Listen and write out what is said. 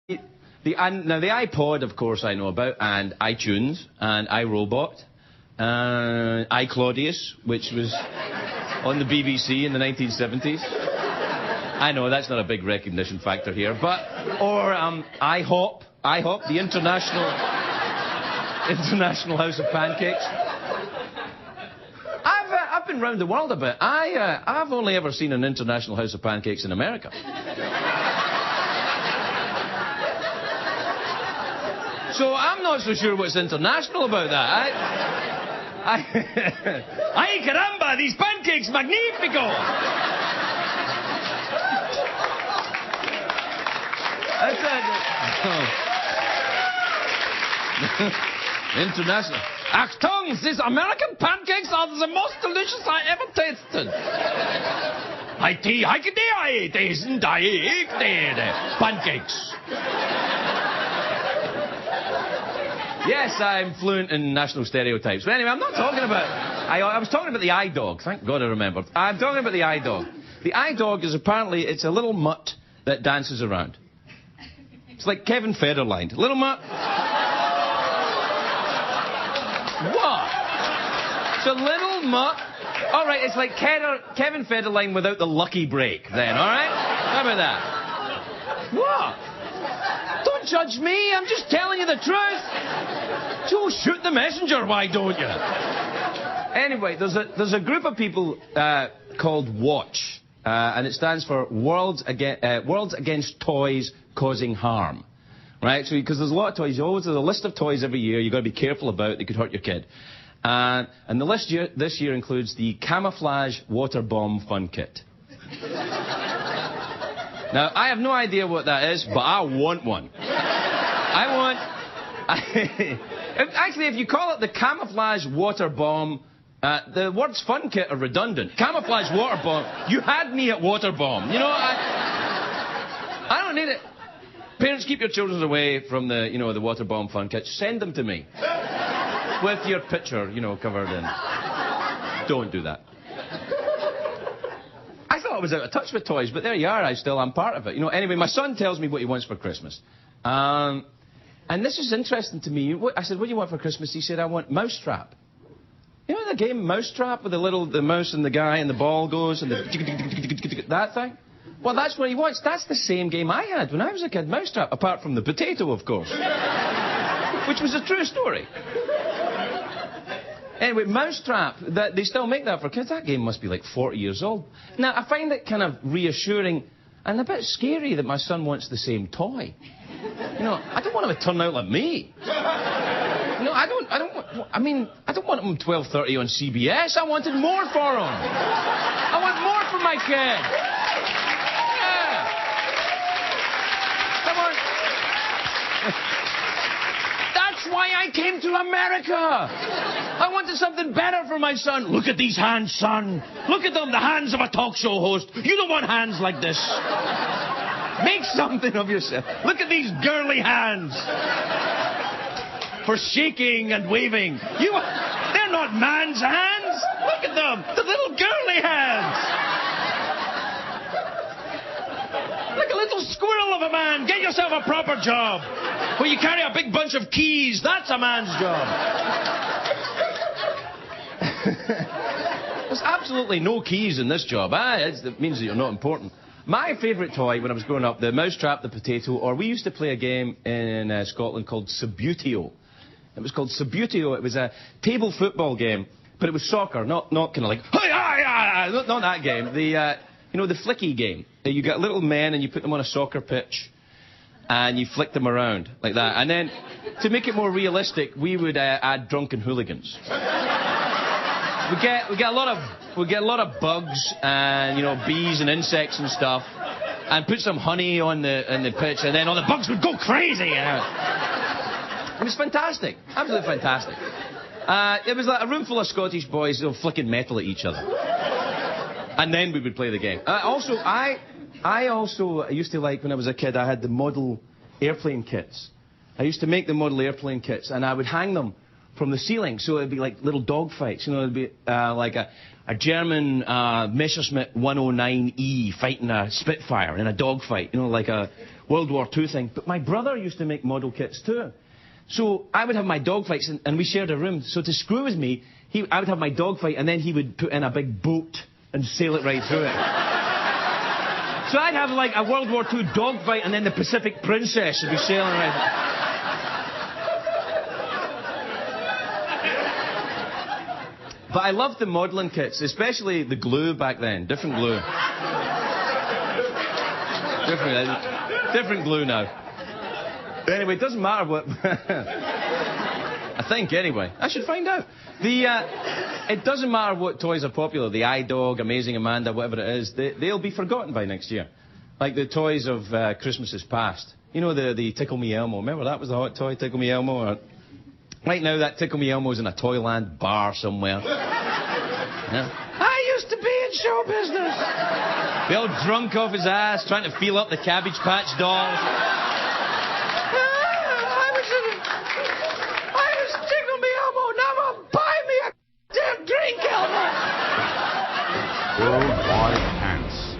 Now, the iPod, of course, I know about, and iTunes, and iRobot, and iClaudius, which was on the BBC in the 1970s. I know, that's not a big recognition factor here, but... Or IHOP, the International House of Pancakes. I've been round the world a bit. I've only ever seen an International House of Pancakes in America. So I'm not so sure what's international about that. Ay, caramba, these pancakes, magnifico! That's international. Achtung, these American pancakes are the most delicious I ever tasted. Pancakes. Yes, I'm fluent in national stereotypes. But anyway, I'm not talking about... I was talking about the iDog. Thank God I remembered. I'm talking about the iDog. The iDog is apparently... It's a little mutt that dances around. It's like Kevin Federline. Little mutt... What? It's a little mutt... All right, it's like Kevin Federline without the lucky break, then, all right? How about that? What? Don't judge me. I'm just telling you the truth. So shoot the messenger, why don't you? Anyway, there's a group of people called WATCH, and it stands for Worlds Against Toys Causing Harm. Right? So, because there's a lot of toys. There's a list of toys every year you've got to be careful about. They could hurt your kid. And the list this year includes the Camouflage Water Bomb Fun Kit. Now, I have no idea what that is, but I want one. Actually, if you call it the Camouflage Water Bomb, the words fun kit are redundant. Camouflage water bomb. You had me at water bomb. You know, I don't need it. Parents, keep your children away from the, the water bomb fun kit. Send them to me. With your picture, covered in. Don't do that. I thought I was out of touch with toys, but there you are. I'm part of it. Anyway, my son tells me what he wants for Christmas. And this is interesting to me. I said, what do you want for Christmas? He said, I want Mousetrap. You know the game Mousetrap with the mouse and the guy and the ball goes and that thing? Well, that's what he wants. That's the same game I had when I was a kid, Mousetrap, apart from the potato, of course. Which was a true story. Anyway, Mousetrap, they still make that for kids. That game must be like 40 years old. Now, I find it kind of reassuring and a bit scary that my son wants the same toy. I don't want him to turn out like me. I don't want him 12:30 on CBS. I wanted more for him. I want more for my kid. Yeah. That's why I came to America. I wanted something better for my son. Look at these hands, son. Look at them, the hands of a talk show host. You don't want hands like this. Make something of yourself. Look at these girly hands. For shaking and waving. They're not man's hands. Look at them. The little girly hands. Like a little squirrel of a man. Get yourself a proper job. Where you carry a big bunch of keys. That's a man's job. There's absolutely no keys in this job. It means that you're not important. My favourite toy when I was growing up, the Mousetrap, the potato, or we used to play a game in Scotland called Subutio. It was called Subutio. It was a table football game, but it was soccer, not kind of like, not that game. The flicky game. You got little men and you put them on a soccer pitch and you flick them around like that. And then, to make it more realistic, we would add drunken hooligans. We get a lot of bugs and bees and insects and stuff, and put some honey on the pitch, and then all the bugs would go crazy. It was fantastic, absolutely fantastic. It was like a room full of Scottish boys flicking metal at each other, and then we would play the game. I also used to like when I was a kid. I had the model airplane kits. I used to make the model airplane kits, and I would hang them from the ceiling, so it'd be like little dog fights. It'd be like a German Messerschmitt 109E fighting a Spitfire in a dog fight. Like World War II thing. But my brother used to make model kits too. So I would have my dogfights, and we shared a room. So to screw with me, I would have my dogfight, and then he would put in a big boat and sail it right through it. So I'd have like a World War II dogfight, and then the Pacific Princess would be sailing right. But I loved the modelling kits, especially the glue back then. Different glue. Different glue now. Anyway, it doesn't matter what... I think, anyway. I should find out. It doesn't matter what toys are popular. The iDog, Amazing Amanda, whatever it is, they'll be forgotten by next year. Like the toys of Christmases past. You know, the Tickle Me Elmo. Remember that was the hot toy, Tickle Me Elmo? Right now, that Tickle Me Elmo's in a Toyland bar somewhere. Yeah. I used to be in show business. Be all drunk off his ass, trying to feel up the Cabbage Patch dolls. I was Tickle Me Elmo. Now buy me a damn drink, Elmo. Worldwide Pants.